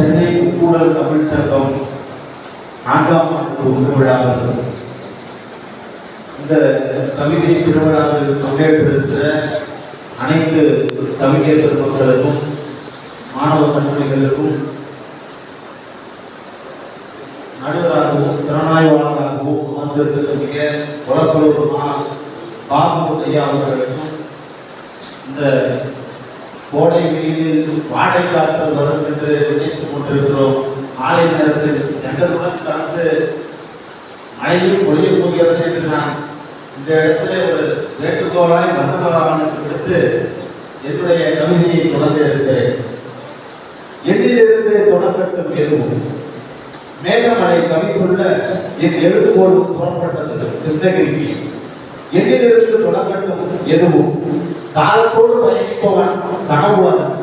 சென்னை கூடல் தமிழ் சங்கம் 4ஆம் ஆண்டு விழாவில் இந்த கவிதை திருவிழாவில் பங்கேற்றிருக்கிற அனைத்து கவிஞர் பெருமக்களுக்கும் மாணவ கண்மணிகளுக்கும் நடுவராகவும் திறனாய்வாளராகவும் அமர்ந்திருக்கக்கூடிய புறப்பலூர் பாபு ஐயா அவர்களுக்கும் இந்த கோடை வெயிலில் வாடை காற்றல் வரும் என்று நினைத்துக் கொண்டிருக்கிறோம். மாலை நேரத்தில் ஜன்னலுடன் கலந்து மழையும் பொழிய போகிறது என்று நான் இந்த இடத்துல ஒரு வேண்டுகோளாய் மன்னபகவானுக்கு விடுத்து என்னுடைய கவிதையை தொடங்க இருக்கிறேன். எண்ணிலிருந்து தொடங்கட்டும் எதுவும் மேகமலை கவி சொல்ல என் எழுதுகோள் புறப்பட்டது கிருஷ்ணகிரி. எண்ணிலிருந்து தொடங்கட்டும் எதுவும் காலத்தோடு பயணிப்பவன் கனவுலகன்,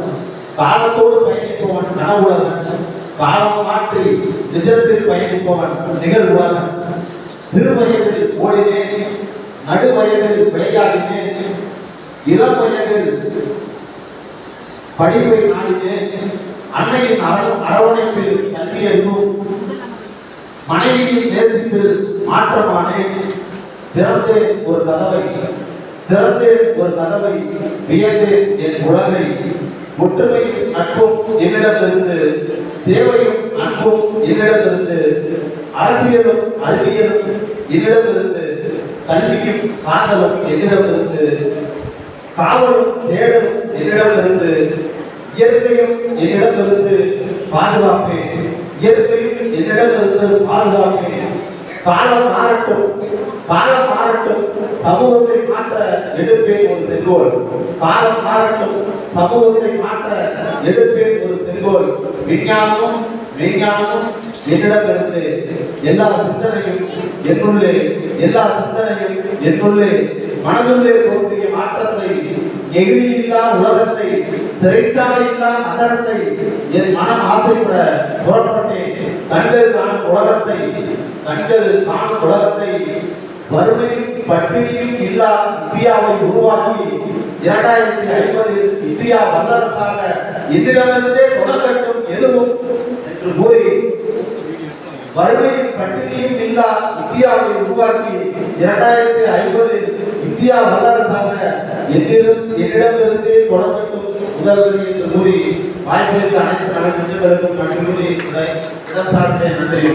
காலத்தோடு பயணிப்பவன் கனவுலகன், காலம் மாற்றி நிஜத்தில் பயணிப்பவன் நிகழ்வுலகன். சிறு வயதில் ஓடினேன், நடு வயதில் விளையாடினேன், இளம் வயதில் படிப்பை நாடினேன், அன்னையின் அரவணைப்பில் கல்வியறிவும் மனைவியின் நேசிப்பில் மாற்றமானேன். திறந்தேன் ஒரு கதவை வியந்தேன் என் உலகை. ஒற்றுமையும் நட்பும் என்னிடமிருந்து, சேவையும் அன்பும் என்னிடமிருந்து, அரசியலும் அறிவியலும் என்னிடமிருந்து, கல்வியும் காதலும் என்னிடமிருந்து, காவலும் தேடலும் என்னிடமிருந்து, இயற்கையும் என்னிடமிருந்து பாதுகாப்பேன், இயற்கையும் என்னிடமிருந்து பாதுகாப்பேன். காலம் மாறட்டும் சமூகத்தை மாற்ற எடுப்பேன் ஒரு செங்கோல். காலம் மாறட்டும் சமூகத்தை மாற்ற எடுப்பேன் ஒரு செங்கோல். விஞ்ஞானமும் மெய்ஞானமும் என்னிடமிருந்து, எல்லா சிந்தனையும் என்னுள்ளே மனதுள்ளே தோன்றிய மாற்றத்தை, நெகிழியில்லா உலகத்தை, சிறைச்சாலையில்லா நகரத்தை என் மனம் ஆசைப்பட புறப்பட்டேன். கண்கள் காணும் உலகத்தை வறுமையும் பட்டினியும் இல்லா இந்தியாவை உருவாக்கி 2050 இந்தியா வல்லரசாக என்னிடமிருந்தே தொடங்கட்டும் எதுவும் என்று கூறி, வறுமையும் பட்டினியும் இல்லா இந்தியாவை உருவாக்கி 2050 இந்தியா வல்லரசாக என்னிடமிருந்தே தொடங்கட்டும் முதல்வர் என்று கூறி வாய்ப்பிற்கு அனைத்து நலத்திட்டங்களுக்கும் நன்றி கூறி இடம் சார்ந்த நன்றி.